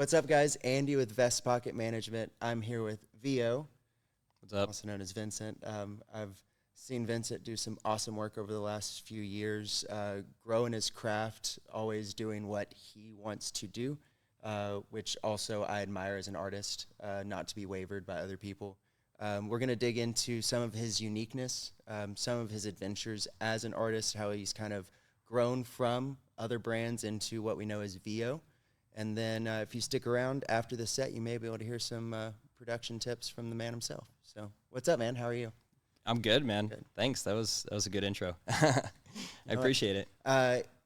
What's up, guys? Andy with VestPocket Management. I'm here with VO, What's up? also known as Vincent. I've seen Vincent do some awesome work over the last few years, growing his craft, always doing what he wants to do, which also I admire as an artist, not to be wavered by other people. We're going to dig into some of his uniqueness, some of his adventures as an artist, how he's kind of grown from other brands into what we know as VO. And then if you stick around after the set, you may be able to hear some production tips from the man himself. So what's up, man? How are you? I'm good, man. Good. Thanks. That was a good intro. I appreciate it.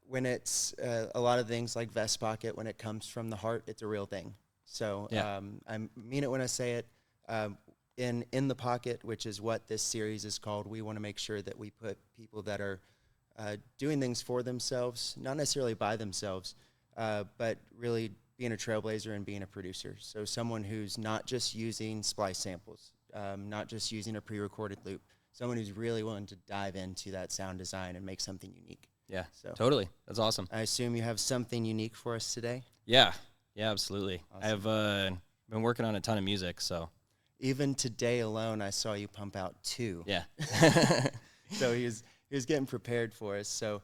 When it's a lot of things like VestPocket, when it comes from the heart, it's a real thing. So Yeah. I mean it when I say it. In the pocket, which is what this series is called, we want to make sure that we put people that are doing things for themselves, not necessarily by themselves, but really being a trailblazer and being a producer. So someone who's not just using splice samples, not just using a pre-recorded loop, someone who's really willing to dive into that sound design and make something unique. Yeah, So totally. That's awesome. I assume you have something unique for us today? Yeah, absolutely. Awesome. I've been working on a ton of music, so. Even today alone, I saw you pump out 2. Yeah. So he was getting prepared for us. So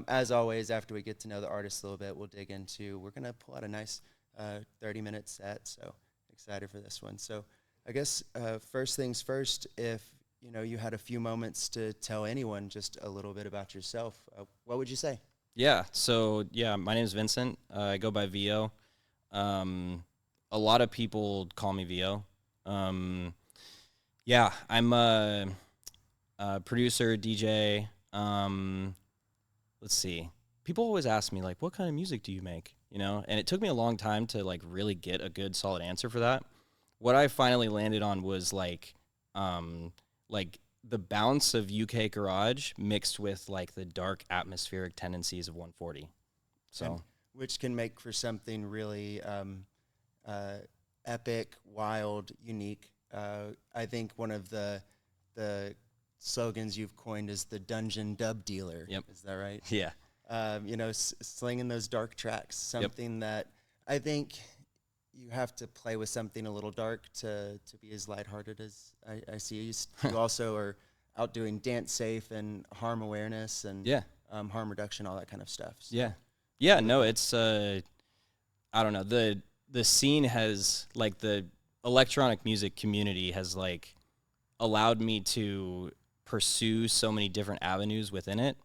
as always, after we get to know the artist a little bit, we'll dig into, we're going to pull out a nice 30-minute set. So excited for this one. So I guess first things first, if you had a few moments to tell anyone just a little bit about yourself, what would you say? Yeah, so, my name is Vincent. I go by VO. A lot of people call me VO. I'm a producer, DJ. Let's see. People always ask me, like, what kind of music do you make? And it took me a long time to, like, really get a good, solid answer for that. What I finally landed on was, like the bounce of UK garage mixed with, like, the dark atmospheric tendencies of 140. So, And which can make for something really epic, wild, unique. I think one of the slogans you've coined is the dungeon dub dealer. Yep. Is that right? yeah. Slinging those dark tracks, something that I think you have to play with something a little dark to be as lighthearted as I see you. You also are out doing dance safe and harm awareness and harm reduction, all that kind of stuff. So. Yeah, no, it's, I don't know, the scene has, like, the electronic music community has, like, allowed me to pursue so many different avenues within it.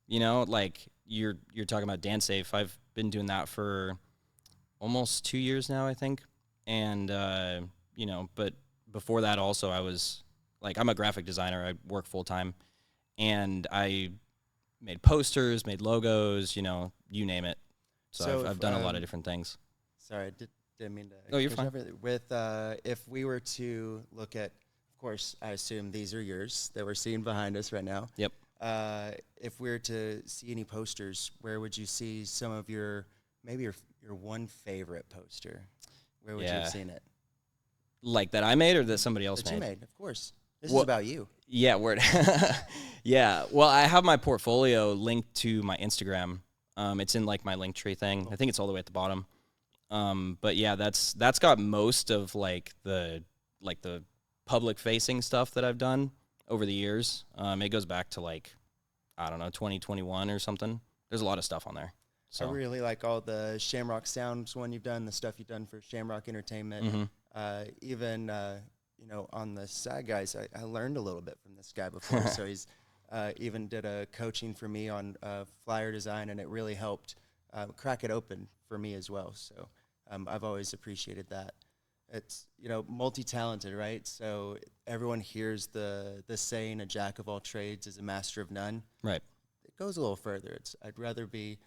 Like, you're talking about dance safe. I've been doing that for almost 2 years now, I think. And, but before that also I was, like, I'm a graphic designer. I work full-time. And I made posters, made logos, you name it. So I've done a lot of different things. Sorry, didn't mean to. Oh, you're fine. With if we were to look at, of course, I assume these are yours that we're seeing behind us right now. Yep. If we were to see any posters, where would you see some of your one favorite poster? Where would you have seen it? Like that I made or that somebody else that made? You made, of course. This is about you. Yeah, word. Yeah. Well, I have my portfolio linked to my Instagram. It's in, like, my link tree thing. Cool. I think it's all the way at the bottom. But yeah, that's got most of, like, the public facing stuff that I've done over the years. It goes back to, like, I don't know, 2021 or something. There's a lot of stuff on there. So I really like all the Shamrock Sounds one you've done, the stuff you've done for Shamrock Entertainment. Mm-hmm. Even on the side guys, I learned a little bit from this guy before. So he's even did a coaching for me on flyer design, and it really helped crack it open for me as well. So I've always appreciated that. It's, multi-talented, right? So everyone hears the saying, a jack of all trades is a master of none. Right. It goes a little further. I'd rather be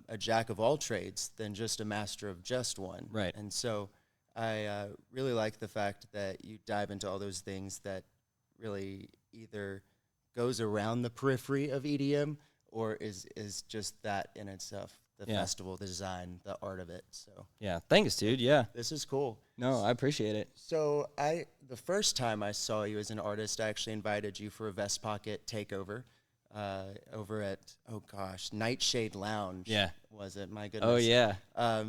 a jack of all trades than just a master of just one. Right. And so I really like the fact that you dive into all those things that really either goes around the periphery of EDM or is just that in itself. The festival, the design, the art of it. So yeah, thanks, dude. Yeah, this is cool. No, I appreciate it. So the first time I saw you as an artist, I actually invited you for a VestPocket takeover. over at, oh gosh, Nightshade Lounge. Yeah. Was it? My goodness. Oh yeah.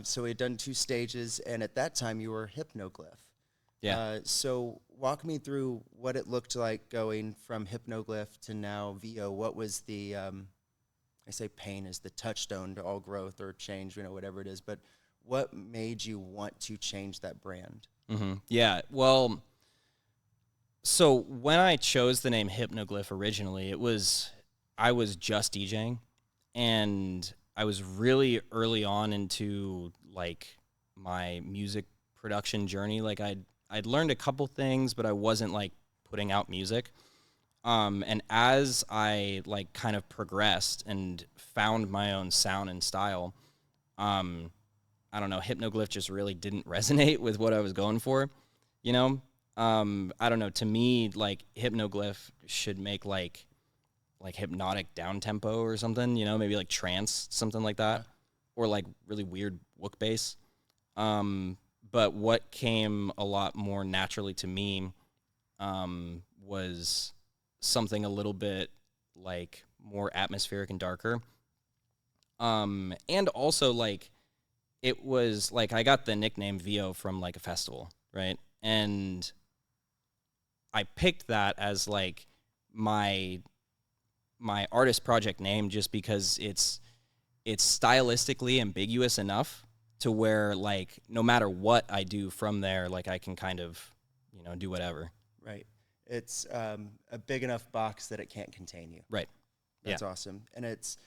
So we had done 2 stages, and at that time you were Hypnoglyph. Yeah. So walk me through what it looked like going from Hypnoglyph to now VO. What was the, I say pain is the touchstone to all growth or change, whatever it is, but what made you want to change that brand? Yeah. Well, so when I chose the name Hypnoglyph originally, I was just DJing, and I was really early on into like my music production journey. Like I'd learned a couple things, but I wasn't like putting out music. And as I like kind of progressed and found my own sound and style, I don't know, Hypnoglyph just really didn't resonate with what I was going for, you know? I don't know, to me, like, Hypnoglyph should make, like hypnotic down-tempo or something, maybe, like, trance, something like that, or, like, really weird wook bass. But what came a lot more naturally to me was something a little bit, like, more atmospheric and darker. And also, like, it was like I got the nickname VO from like a festival, right? And I picked that as like my artist project name just because it's stylistically ambiguous enough to where like no matter what I do from there, like I can kind of, do whatever. Right. It's a big enough box that it can't contain you. Right. That's awesome. And it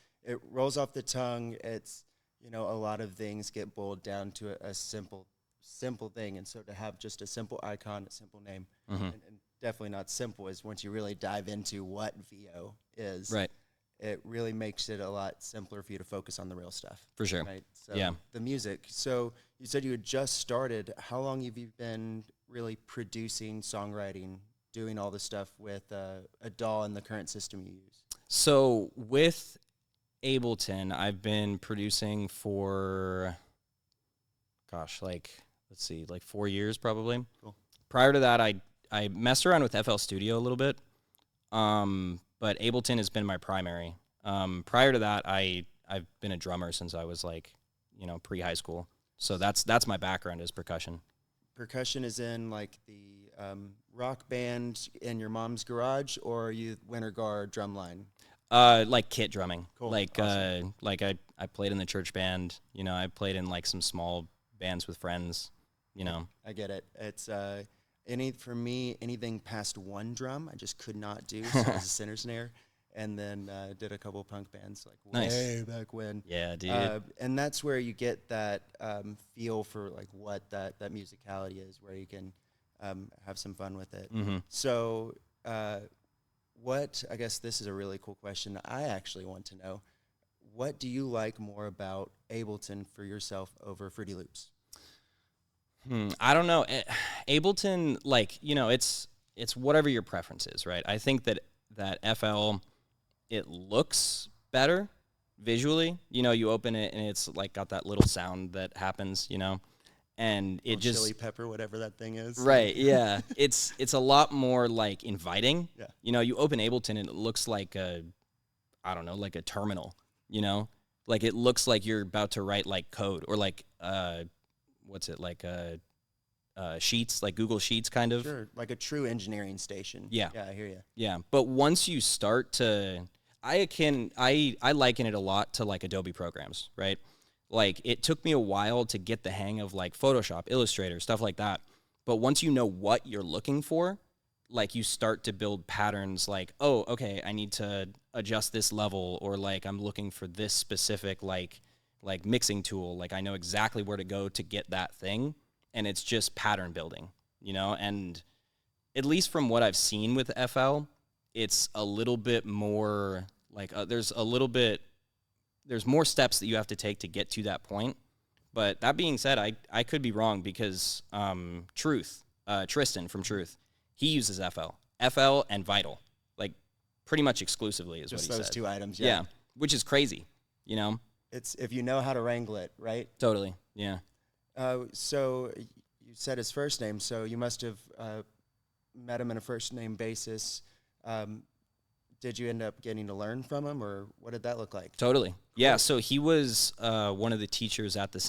rolls off the tongue. It's, a lot of things get boiled down to a simple thing. And so to have just a simple icon, a simple name, and definitely not simple is once you really dive into what VO is, right, it really makes it a lot simpler for you to focus on the real stuff. For sure. Right. So the music. So you said you had just started. How long have you been really producing, songwriting, doing all this stuff with a DAW in the current system you use? So with Ableton, I've been producing for, let's see, 4 years probably. Cool. Prior to that, I messed around with FL Studio a little bit, but Ableton has been my primary. Prior to that, I've been a drummer since I was pre-high school. So that's my background is percussion. Percussion is in like the rock band in your mom's garage, or you winter guard drumline? Like kit drumming. Cool. Awesome. I played in the church band. I played in like some small bands with friends. I get it. It's for me anything past one drum I just could not do. So it was a center snare, and then did a couple of punk bands way back when. Yeah, dude. And that's where you get that feel for like what that musicality is, where you can have some fun with it. So. I guess this is a really cool question. I actually want to know, what do you like more about Ableton for yourself over Fruity Loops? I don't know. Ableton, it's whatever your preference is, right? I think that FL, it looks better visually. You open it and it's like got that little sound that happens, and it just chili pepper, whatever that thing is. Right, yeah. It's a lot more like inviting. Yeah. You open Ableton and it looks like like a terminal, Like it looks like you're about to write like code or like Sheets, like Google Sheets kind of. Sure, like a true engineering station. Yeah. Yeah, I hear you. Yeah, but once you start to I liken it a lot to like Adobe programs, right? Like, it took me a while to get the hang of, like, Photoshop, Illustrator, stuff like that. But once you know what you're looking for, like, you start to build patterns like, oh, okay, I need to adjust this level, or, like, I'm looking for this specific, like mixing tool. Like, I know exactly where to go to get that thing, and it's just pattern building, And at least from what I've seen with FL, it's a little bit more, like, there's more steps that you have to take to get to that point. But that being said, I could be wrong because Tristan from Truth, he uses FL and Vital, like pretty much exclusively is just what he said. Just those 2 items, yeah. Which is crazy, It's if you know how to wrangle it, right? Totally, yeah. So you said his first name, so you must have met him on a first name basis. did you end up getting to learn from him, or what did that look like? Totally. Yeah. So he was one of the teachers at the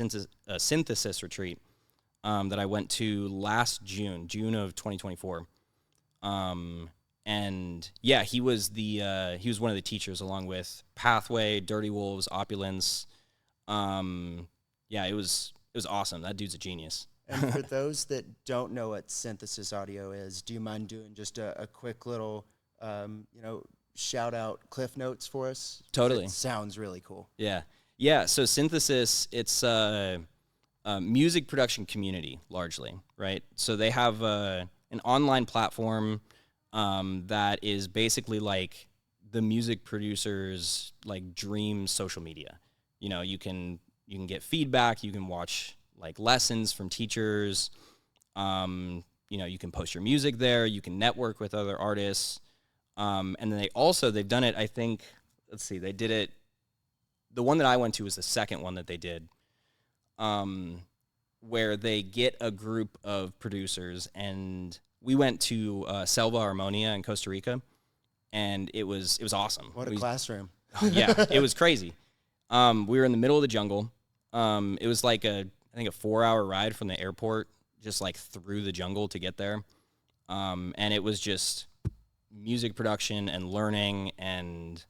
synthesis retreat that I went to last June of 2024. And yeah, he was one of the teachers along with Pathway, Dirty Wolves, Opulence. Yeah, it was awesome. That dude's a genius. And for those that don't know what synthesis audio is, do you mind doing just a quick little, shout out cliff notes for us? Totally. It sounds really cool. Yeah. Yeah. So synthesis, it's a music production community largely, right? So they have an online platform that is basically like the music producer's like dream social media. You can get feedback, you can watch like lessons from teachers. You can post your music there, you can network with other artists. And then they've done it, I think, they did it. The one that I went to was the second one that they did, where they get a group of producers, and we went to Selva Harmonia in Costa Rica, and it was awesome. What a classroom. Yeah, it was crazy. We were in the middle of the jungle. It was like a 4-hour ride from the airport, just like through the jungle to get there. And it was just music production and learning and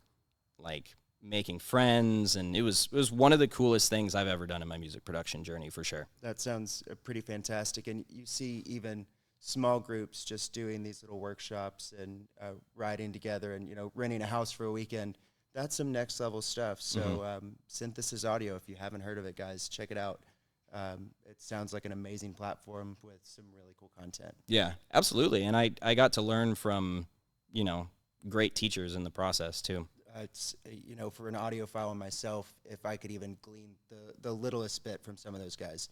like making friends. And it was one of the coolest things I've ever done in my music production journey, for sure. That sounds pretty fantastic. And you see even small groups just doing these little workshops and riding together and, renting a house for a weekend. That's some next level stuff. So Synthesis Audio, if you haven't heard of it, guys, check it out. It sounds like an amazing platform with some really cool content. Yeah, absolutely. And I got to learn from, great teachers in the process too. It's, for an audiophile myself, if I could even glean the littlest bit from some of those guys,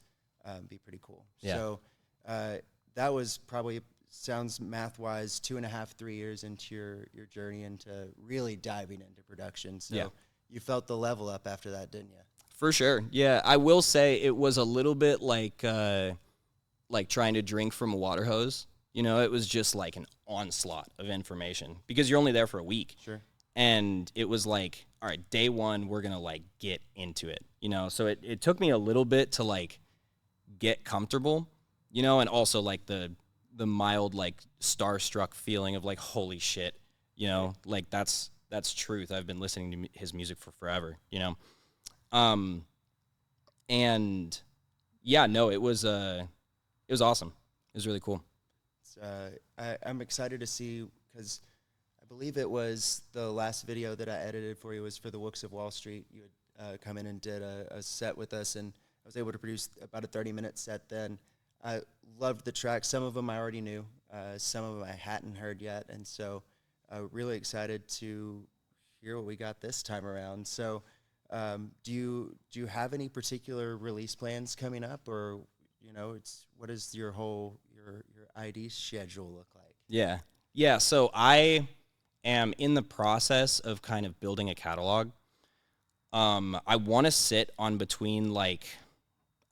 be pretty cool. Yeah. So that was probably, sounds math-wise, 2.5, 3 years into your journey into really diving into production. So yeah. You felt the level up after that, didn't you? For sure. Yeah, I will say it was a little bit like trying to drink from a water hose. It was just like an onslaught of information because you're only there for a week. Sure. And it was like, all right, day one, we're going to like get into it, So it took me a little bit to like get comfortable, and also like the mild like starstruck feeling of like, holy shit, like that's truth. I've been listening to his music for forever, and yeah, no, it was awesome. It was really cool. I'm excited to see, because I believe it was the last video that I edited for you was for the Wooks of Wall Street. You had come in and did a set with us, and I was able to produce about a 30-minute set then. I loved the tracks. Some of them I already knew. Some of them I hadn't heard yet, and so really excited to hear what we got this time around. So do you have any particular release plans coming up, or what does your whole your ID schedule look like? Yeah. So I am in the process of kind of building a catalog. I want to sit on between like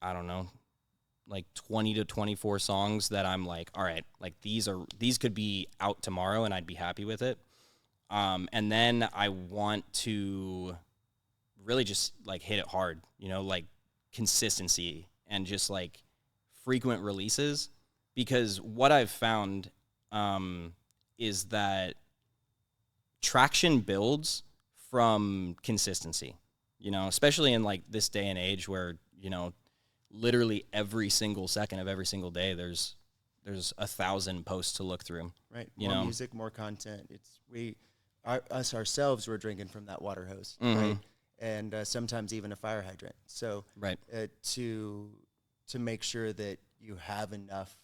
20 to 24 songs that I'm like, all right, like these could be out tomorrow and I'd be happy with it. And then I want to really just like hit it hard, like consistency and just like frequent releases, because what I've found is that traction builds from consistency, especially in like this day and age where, literally every single second of every single day, there's 1,000 posts to look through. Right. More music, more content. Us ourselves, we're drinking from that water hose, right? And sometimes even a fire hydrant. So right. To make sure that you have enough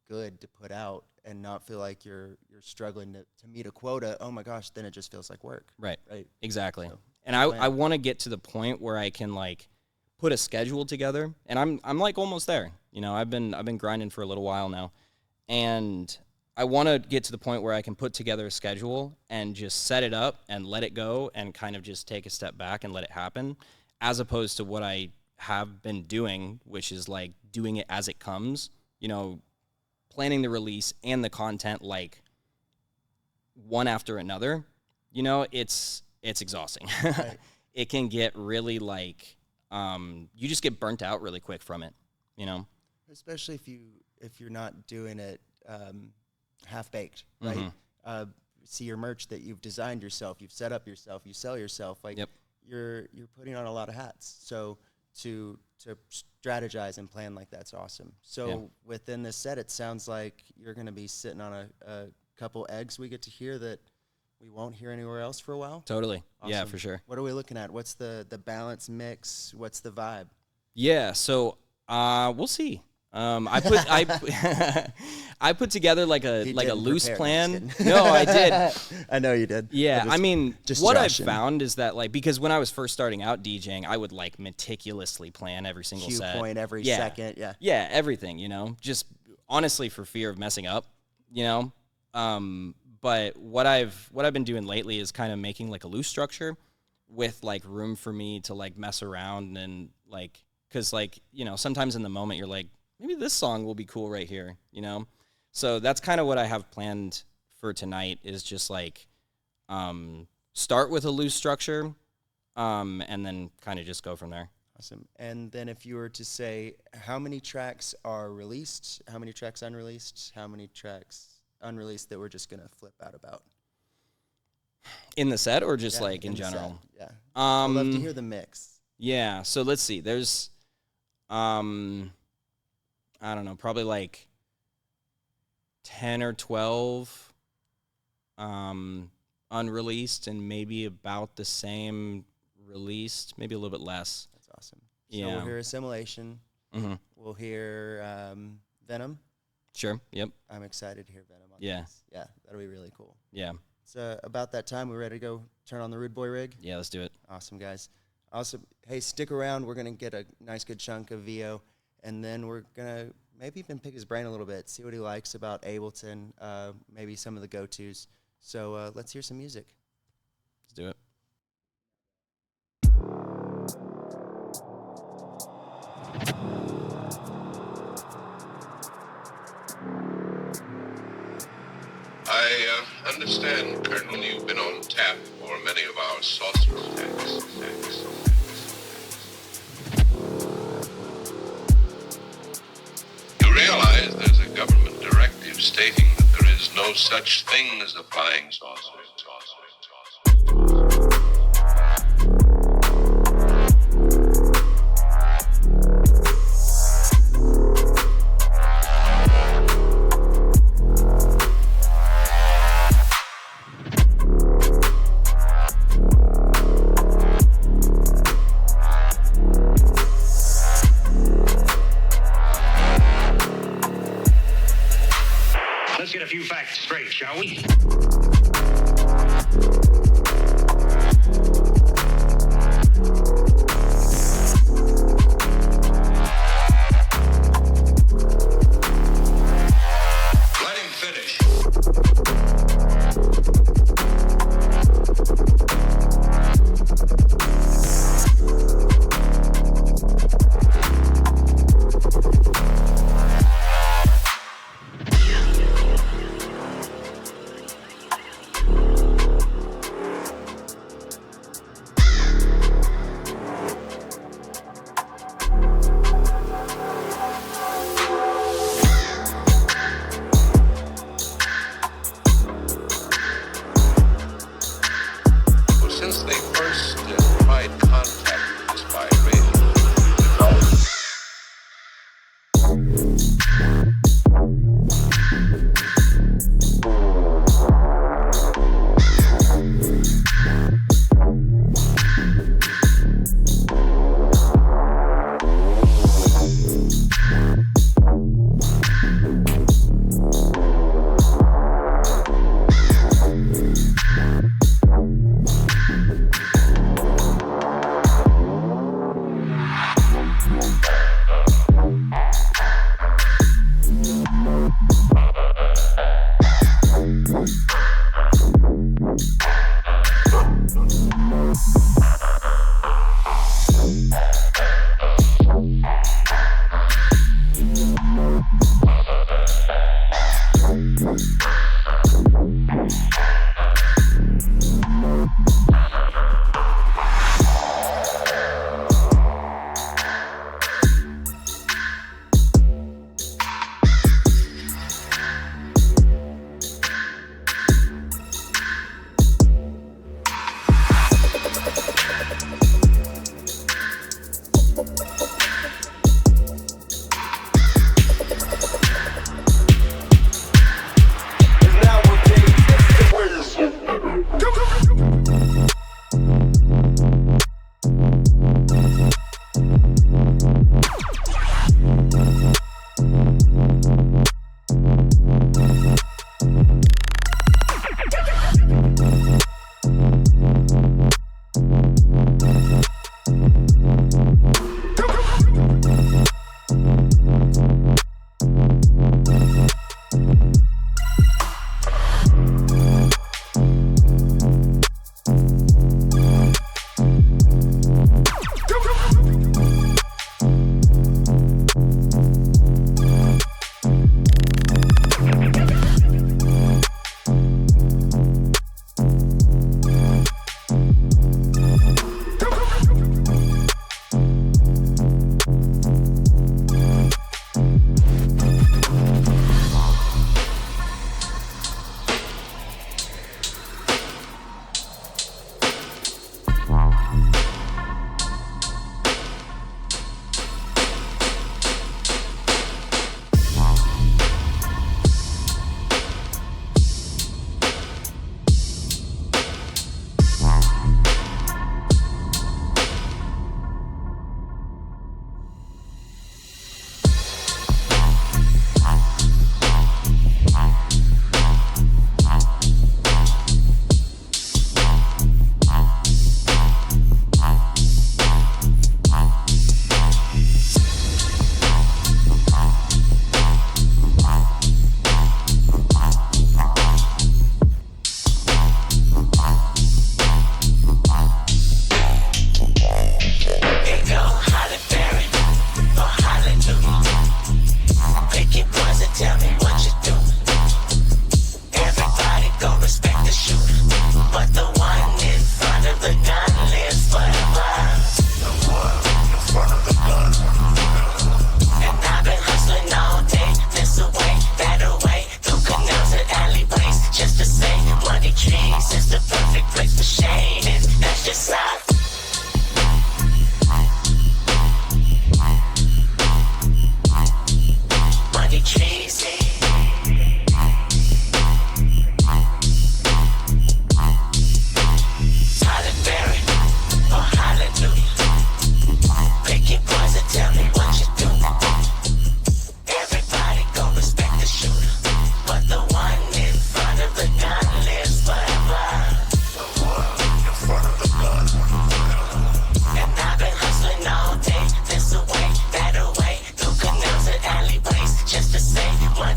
good to put out and not feel like you're struggling to meet a quota, oh my gosh, then it just feels like work. Right. Right. Exactly. So, and I want to get to the point where I can like put a schedule together, and I'm like almost there. I've been grinding for a little while now, and I want to get to the point where I can put together a schedule and just set it up and let it go and kind of just take a step back and let it happen, as opposed to what I have been doing, which is like doing it as it comes, planning the release and the content like one after another, you know, it's exhausting. Right. It can get really like you just get burnt out really quick from it, you know. Especially if you're not doing it half baked, right? Mm-hmm. See your merch that you've designed yourself, you've set up yourself, you sell yourself. Like Yep. you're putting on a lot of hats. So to strategize and plan like that's awesome. So within this set, it sounds like you're going to be sitting on a couple eggs we get to hear that we won't hear anywhere else for a while. Totally. Awesome. Yeah, for sure. What are we looking at? What's the balance mix? What's the vibe? Yeah, so we'll see. I put together like a loose prepare, plan. No, I did. I know you did. Yeah, I mean, just what I've joshing. found is that like because when I was first starting out DJing, I would like meticulously plan every single Cue set. point every second. Yeah. Yeah, everything, you know, just honestly for fear of messing up, you know. But what I've been doing lately is kind of making like a loose structure with like room for me to like mess around and like, cause like, you know, sometimes in the moment you're like, maybe this song will be cool right here, you know? So that's kind of what I have planned for tonight is just like, start with a loose structure, and then kind of just go from there. Awesome. And then if you were to say how many tracks are released, how many tracks unreleased, how many tracks unreleased that we're just going to flip out about? In the set or just Yeah, like in the set. general? Yeah. I'd love to hear the mix. Yeah. So let's see. There's, I don't know, probably like 10 or 12 unreleased and maybe about the same released, maybe a little bit less. That's awesome. So Yeah. we'll hear Assimilation. Mm-hmm. We'll hear Venom. Sure. Yep. I'm excited to hear Venom on Yeah. this. Yeah, that'll be really cool. Yeah. It's about that time. We're ready to go turn on the Rude Boy rig. Yeah. Let's do it. Awesome, guys. Also, hey, stick around. We're going to get a nice good chunk of VO, and then we're going to maybe even pick his brain a little bit, see what he likes about Ableton, maybe some of the go-tos. So let's hear some music. Let's do it. I understand, Colonel, you've been on tap for many of our sorcerer attacks. You realize there's a government directive stating that there is no such thing as a flying saucer. Let's get a few facts straight, shall we? Let him finish.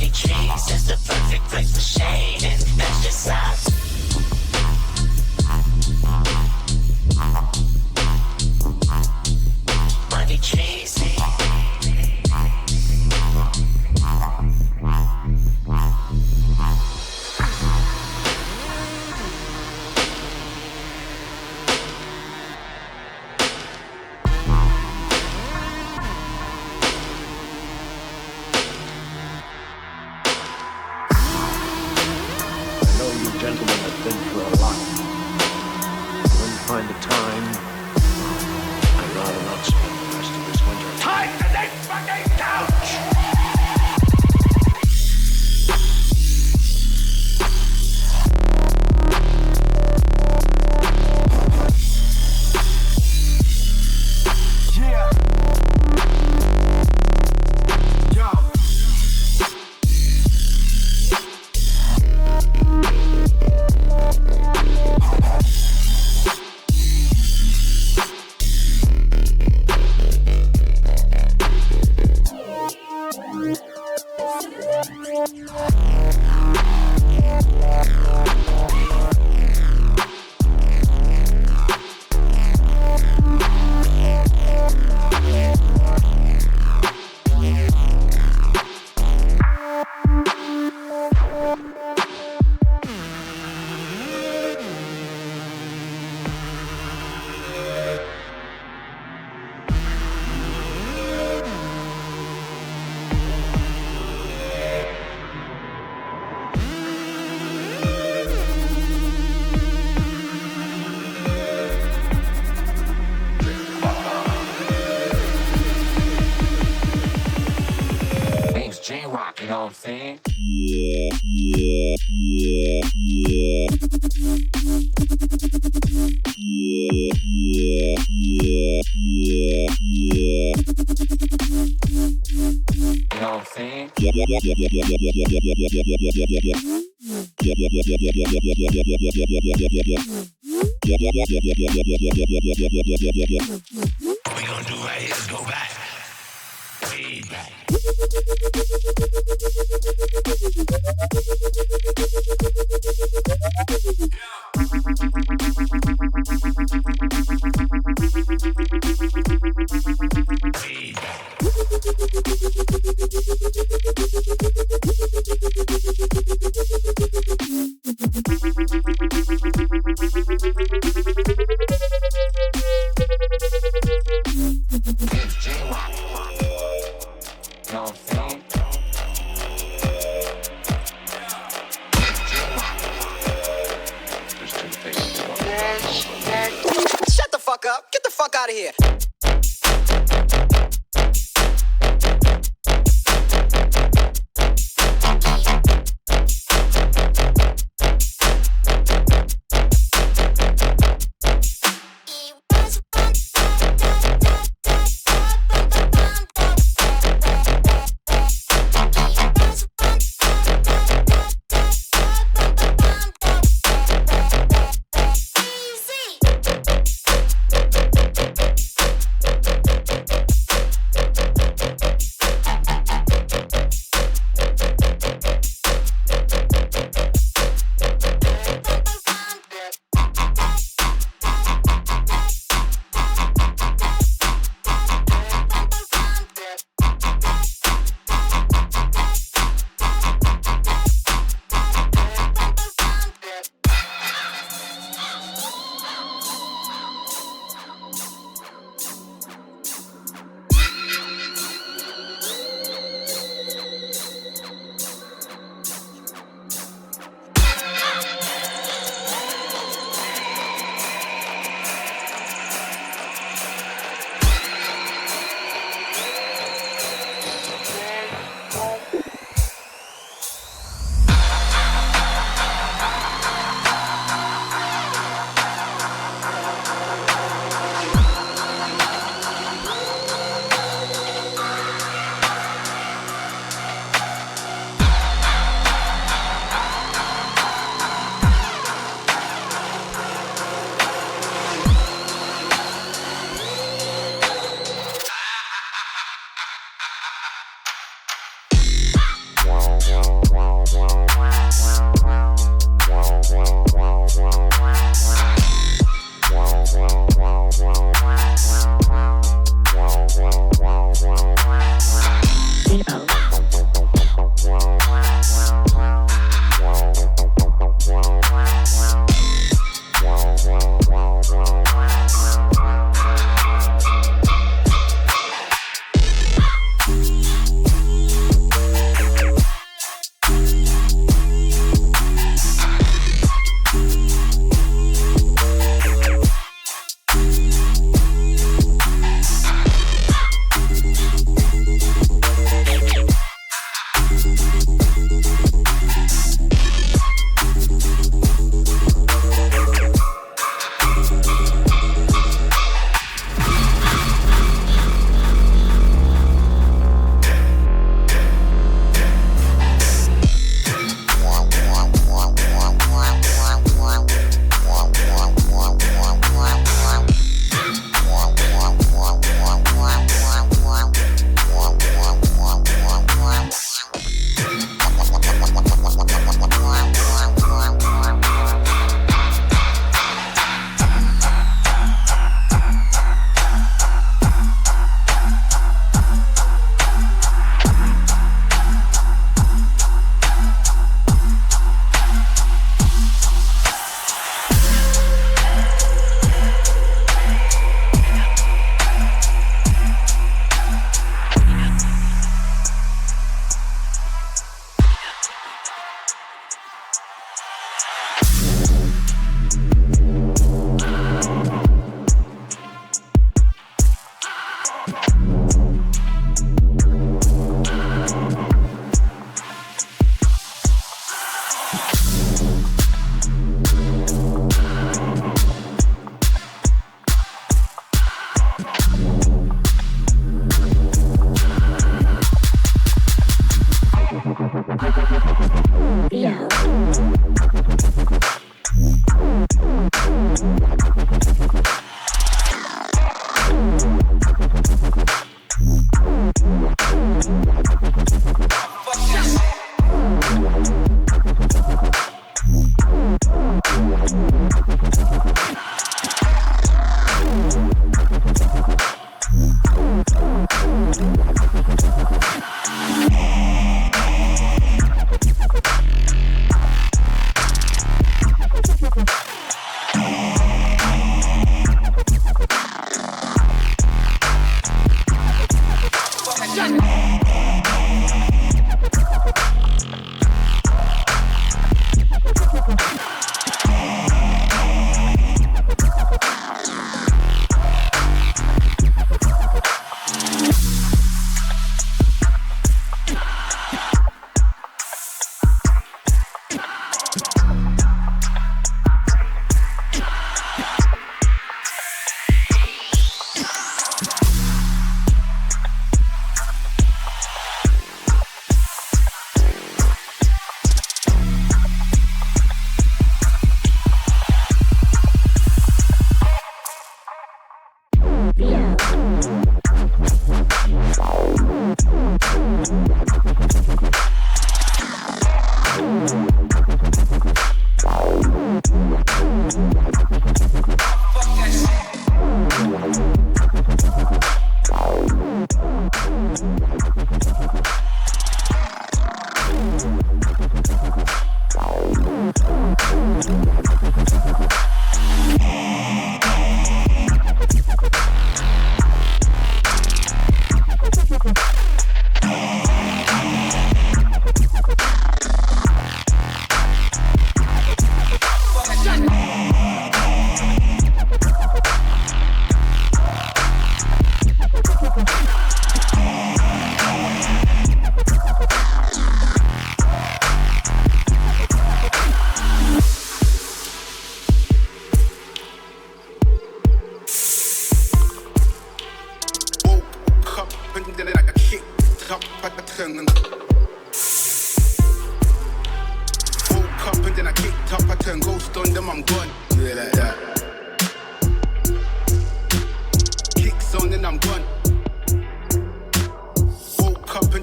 Money trees is the perfect place for shade, and that's just us. Money trees. Gentlemen have been through a lot. When you find the time, I'd rather not spend the rest of this winter tied to this fucking couch! J-Rock, you know what I'm saying? You know what I'm saying? What we gonna do right here is go back. Way back. Way back. It's J-Rock. You know what I'm saying? Shut the fuck up. Get the fuck out of here.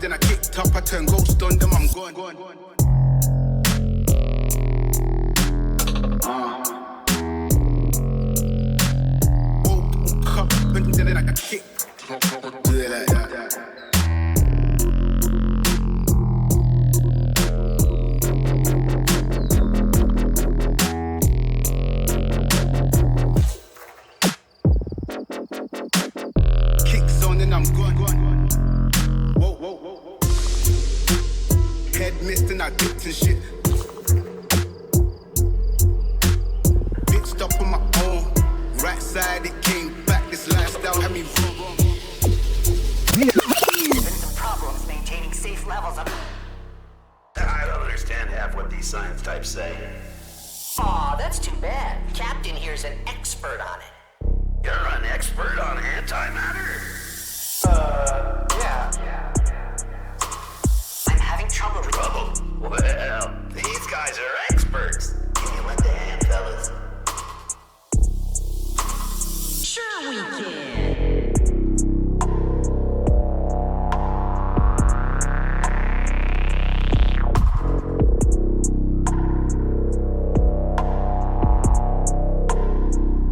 then I kicked up, I turned ghost on them, I'm gone. Woke up, and then I kicked. Yeah. Kicks on and I'm gone. Whoa. Head missed and I dipped and shit. Bitched up on my own. Right side it came back. This lifestyle had me wrong. There's been some problems maintaining safe levels of... I don't understand half what these science types say. Aw, that's too bad. Captain here's an expert on it. You're an expert on antimatter? Yeah. I'm having trouble with... Trouble? Well, these guys are experts. Can you lend a hand, fellas? Sure we can.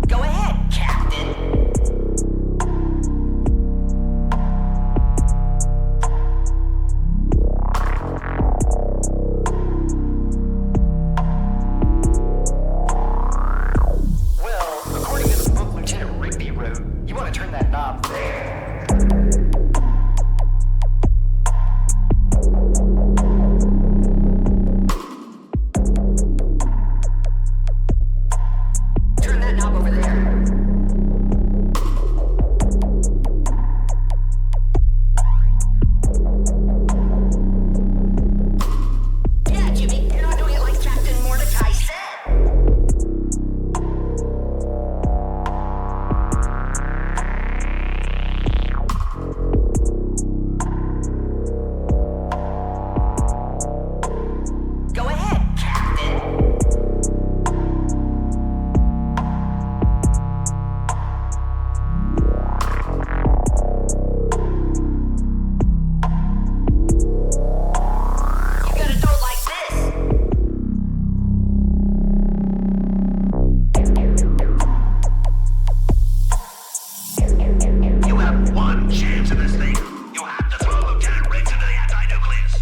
Go ahead, Captain. Well, according to the book Lieutenant Rigby wrote, you want to turn that knob there. Turn that knob over there. Yeah, Jimmy, you're not doing it like Captain Mordecai said. Go ahead, Captain. You gotta do it like this. You have one chance in this thing. You have to throw Lieutenant Riggs into the anti-nucleus.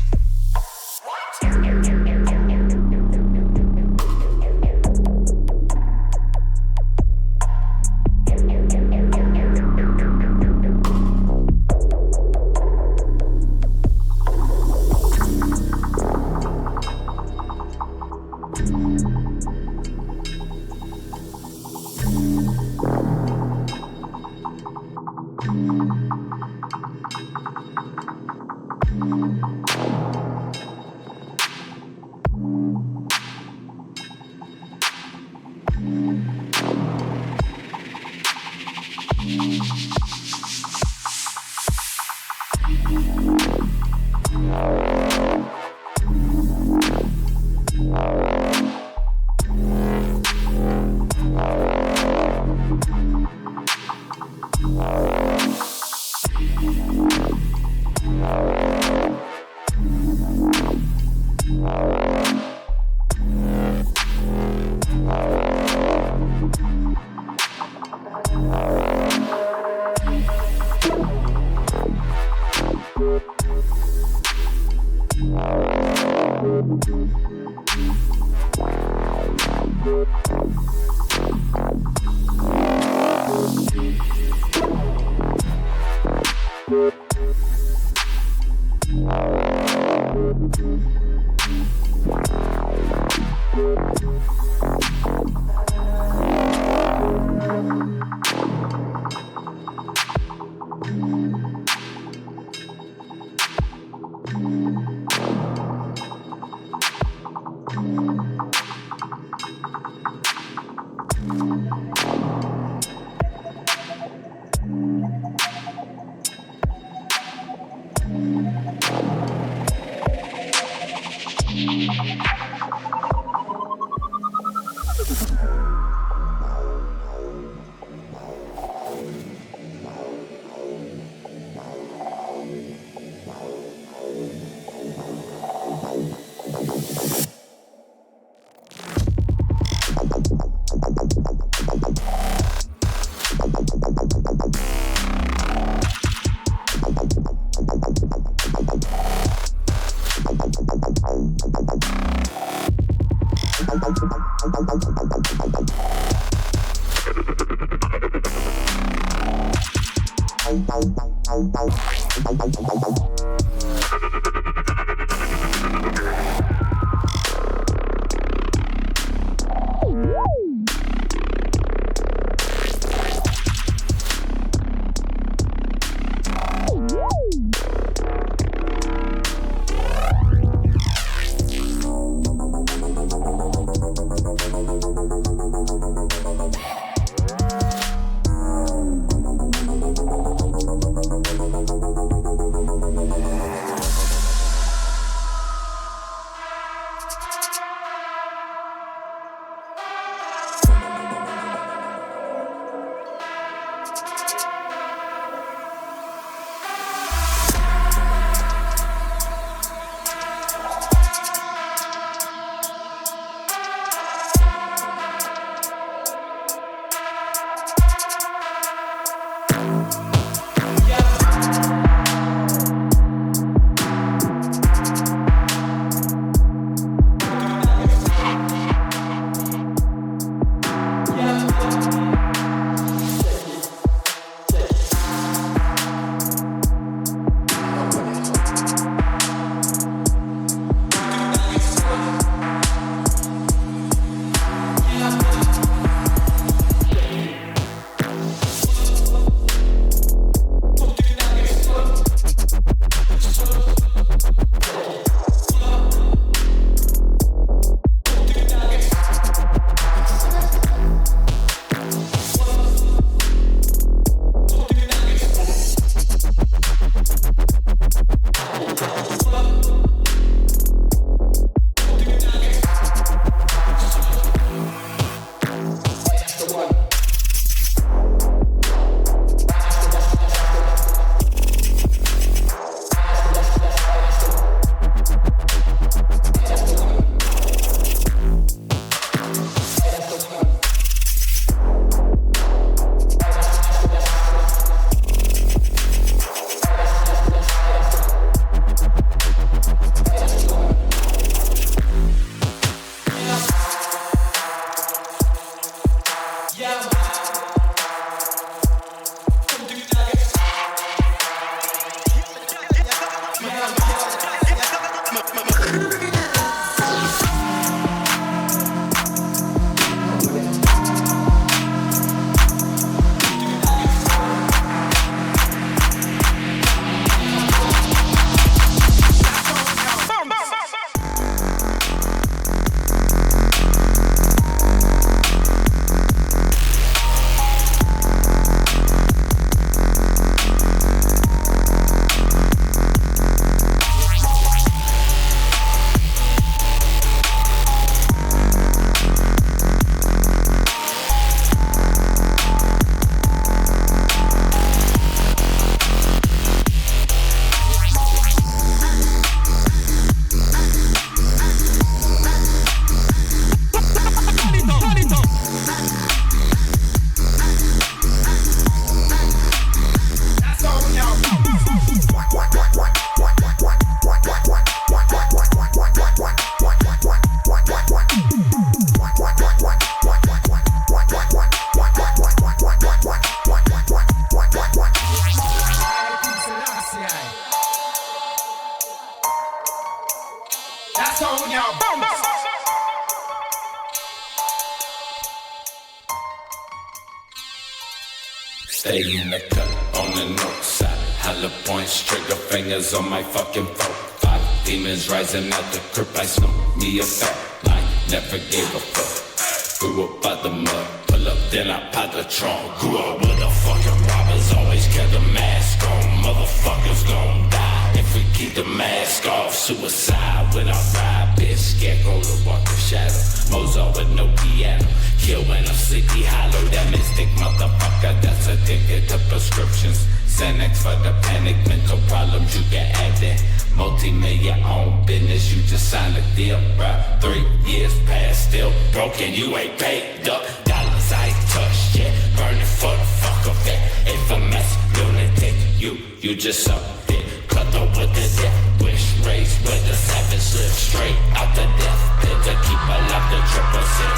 Stay in the cut on the north side. Hollow points, trigger fingers on my fucking phone. 5 demons rising out the crib. I smoke me a fat line, never gave a fuck. Grew up by the mud, pull up, then I pop the trunk. Grew up with the fucking robbers, always kept a mask on. Motherfuckers gon' die if we keep the mask off. Suicide when I ride, bitch. Scarecrow to walk the shadow. Mozart with no piano. Kill when I'm sleepy hollow. That mystic motherfucker that's addicted to prescriptions. Xanax for the panic, mental problems, you can add that. Multi-million own business, you just signed a deal, bruh. 3 years past, still broken, you ain't paid up. Dollars I ain't touched yet, burning for the fuck of it. Infamous lunatic, you just up it. Cut the with the death wish, raised with the savage live. Straight out the death pit to keep alive the triple six.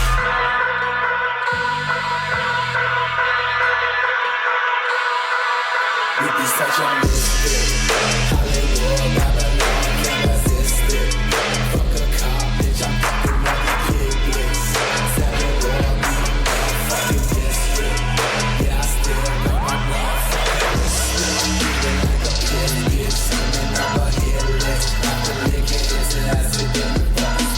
We be such a misfit. Hollywood, Babylon, can't resist it. Fuck a cop, bitch, I'm fucking up the kid blitz. Seven door, motherfucking district. Yeah, I still got my motherfucking wrist. Feeling like a piss, bitch. Coming up a hit list. After licking his ass, it didn't fucking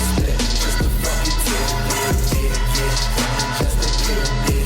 split. Just a fucking tidbit, just a tidbit.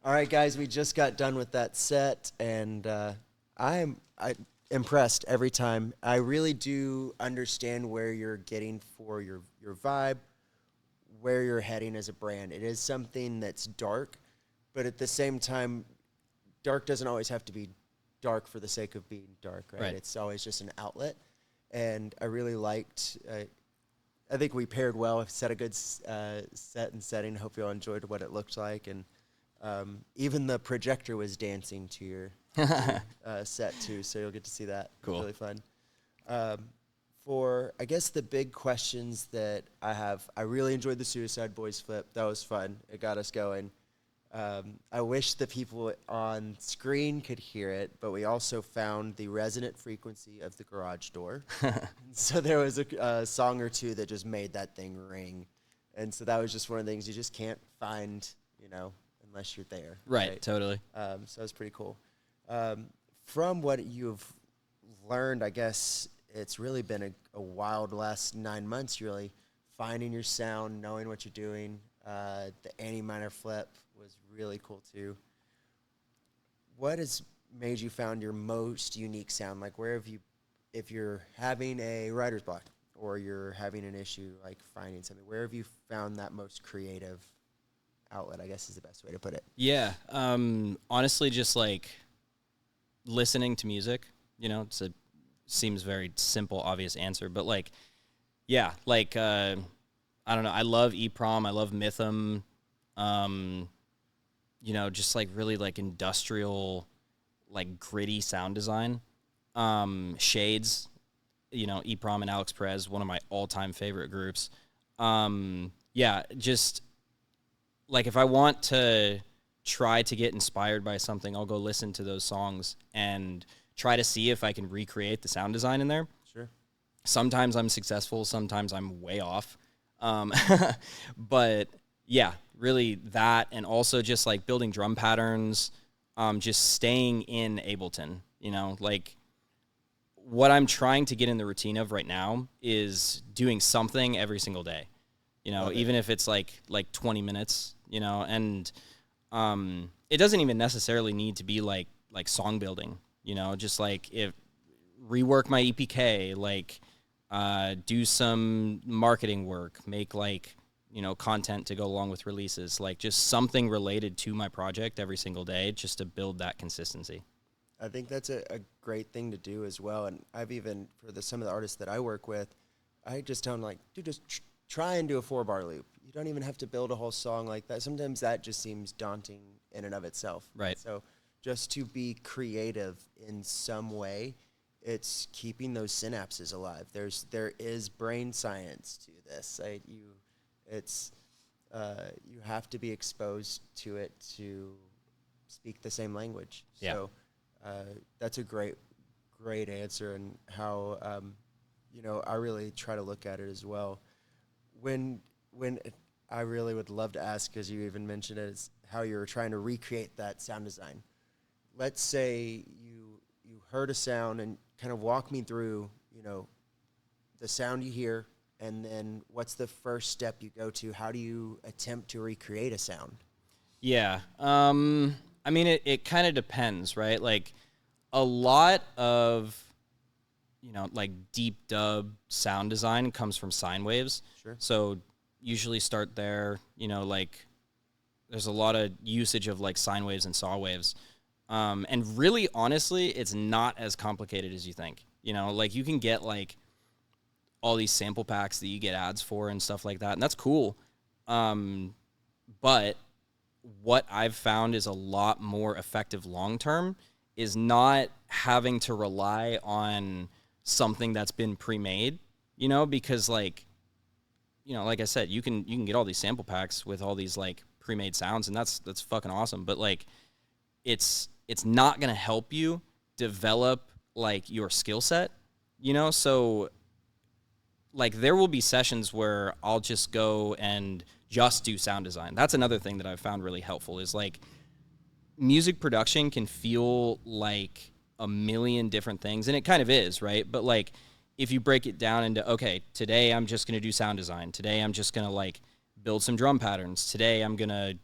All right, guys, we just got done with that set, and I'm impressed every time. I really do understand where you're getting for your vibe, where you're heading as a brand. It is something that's dark, but at the same time, dark doesn't always have to be dark for the sake of being dark, right? It's always just an outlet, and I really liked. I think we paired well. Set a good set and setting. Hope you all enjoyed what it looked like, and even the projector was dancing to your set too, so you'll get to see that. Cool. Really fun. For, I guess, the big questions that I have, I really enjoyed the Suicide Boys flip. That was fun. It got us going. I wish the people on screen could hear it, but we also found the resonant frequency of the garage door. So there was a song or two that just made that thing ring. And so that was just one of the things you just can't find, unless you're there. Right, totally. So it was pretty cool. From what you've learned, I guess it's really been a wild last 9 months, really, finding your sound, knowing what you're doing. The Annie minor flip was really cool, too. What has made you found your most unique sound? Like, where have you, if you're having a writer's block or you're having an issue, like finding something, where have you found that most creative outlet, I guess is the best way to put it? Yeah, honestly, just, like, listening to music, seems very simple, obvious answer, but like, yeah, like, I don't know. I love EPROM. I love Mythum. Just like really like industrial, like gritty sound design. Shades, EPROM and Alex Perez, one of my all-time favorite groups. Yeah, just like if I want to try to get inspired by something, I'll go listen to those songs and try to see if I can recreate the sound design in there. Sure. Sometimes I'm successful, sometimes I'm way off. But yeah, really that, and also just like building drum patterns, just staying in Ableton, like what I'm trying to get in the routine of right now is doing something every single day, even if it's like 20 minutes, and it doesn't even necessarily need to be like song building. Just like rework my EPK, like do some marketing work, make like, content to go along with releases, like just something related to my project every single day just to build that consistency. I think that's a great thing to do as well. And I've even, for some of the artists that I work with, I just tell them like, dude, just try and do a 4-bar loop. You don't even have to build a whole song like that. Sometimes that just seems daunting in and of itself. Right. So just to be creative in some way, it's keeping those synapses alive. There is brain science to this. You have to be exposed to it to speak the same language. Yeah. So that's a great answer, and how I really try to look at it as well. When I really would love to ask, because you even mentioned it, is how you're trying to recreate that sound design. Let's say you heard a sound and kind of walk me through, the sound you hear, and then what's the first step you go to? How do you attempt to recreate a sound? Yeah. I mean, it kind of depends, right? Like a lot of, like deep dub sound design comes from sine waves. Sure. So usually start there, like there's a lot of usage of like sine waves and saw waves. And really, honestly, it's not as complicated as you think. Like you can get like all these sample packs that you get ads for and stuff like that, and that's cool. But what I've found is a lot more effective long-term is not having to rely on something that's been pre-made, because like I said, you can get all these sample packs with all these like pre-made sounds, and that's fucking awesome. But like, it's not going to help you develop like your skill set, So like there will be sessions where I'll just go and just do sound design. That's another thing that I've found really helpful is like music production can feel like a million different things, and it kind of is, right? But like if you break it down into, okay, today I'm just going to do sound design. Today I'm just going to like build some drum patterns. Today I'm going to,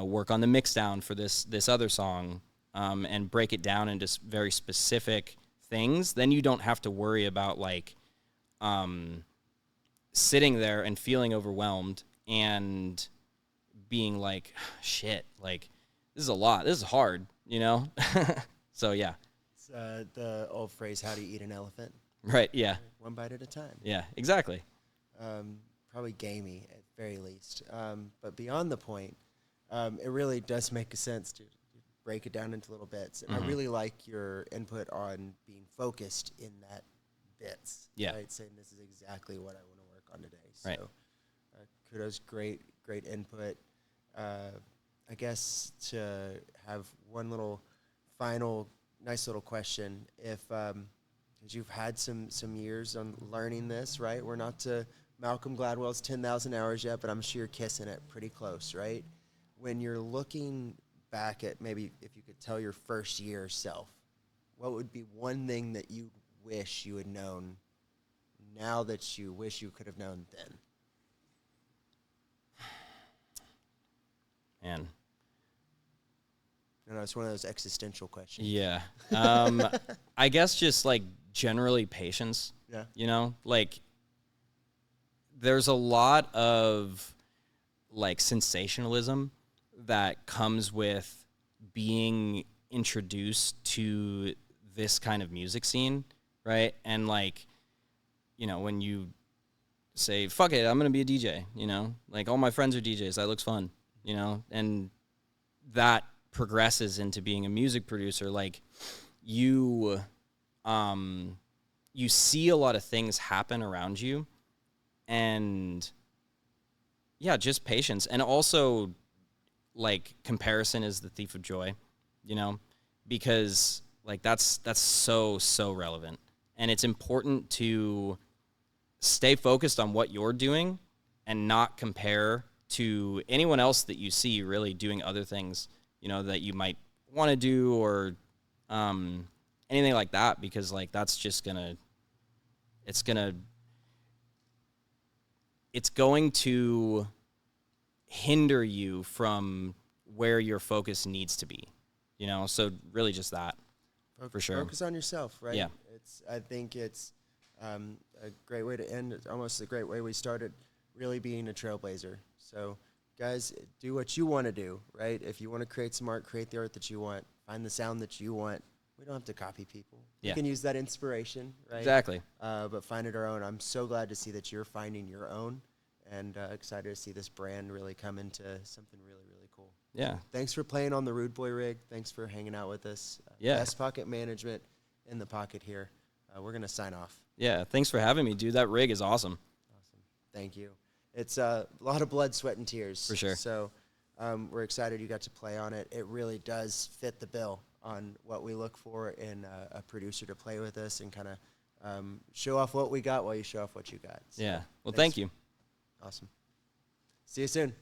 work on the mix down for this other song, and break it down into very specific things. Then you don't have to worry about like sitting there and feeling overwhelmed and being like, shit, like this is a lot. This is hard, So yeah. It's the old phrase, how do you eat an elephant? Right, yeah. One bite at a time. Yeah, exactly. Probably gamey at very least. But beyond the point, it really does make sense to break it down into little bits. And I really like your input on being focused in that bits. Yeah. Right. Saying this is exactly what I want to work on today. So, Right. Kudos, great input. I guess to have one little final nice little question, if because you've had some years on learning this, right? We're not to Malcolm Gladwell's 10,000 hours yet, but I'm sure you're kissing it pretty close, right? When you're looking back at maybe if you could tell your first year self, what would be one thing that you wish you had known now that you wish you could have known then? Man. No, it's one of those existential questions. Yeah. I guess just like generally patience. Yeah. You know, like there's a lot of like sensationalism that comes with being introduced to this kind of music scene, right? And like, you know, when you say, fuck it, I'm going to be a DJ, you know, like all my friends are DJs. That looks fun, you know, and that progresses into being a music producer. Like you see a lot of things happen around you, and yeah, just patience. And also like comparison is the thief of joy, you know, because like that's so relevant, and it's important to stay focused on what you're doing and not compare to anyone else that you see really doing other things, you know, that you might want to do, or anything like that, because like that's just it's going to hinder you from where your focus needs to be, you know? So really just that, for sure. Focus on yourself, right? Yeah. I think it's a great way to end. It's almost a great way we started, really being a trailblazer. So guys, do what you want to do, right? If you want to create some art, create the art that you want, find the sound that you want. We don't have to copy people. Yeah. We can use that inspiration, right? Exactly. But find it our own. I'm so glad to see that you're finding your own, and excited to see this brand really come into something really, really cool. Yeah. Thanks for playing on the Rude Boy rig. Thanks for hanging out with us. Yeah. VestPocket Management in the pocket here. We're going to sign off. Yeah. Thanks for having me, dude. That rig is awesome. Awesome. Thank you. It's a lot of blood, sweat, and tears. For sure. So we're excited you got to play on it. It really does fit the bill on what we look for in a producer to play with us and kind of show off what we got while you show off what you got. So Yeah. Well, thanks. thank you. Awesome. See you soon.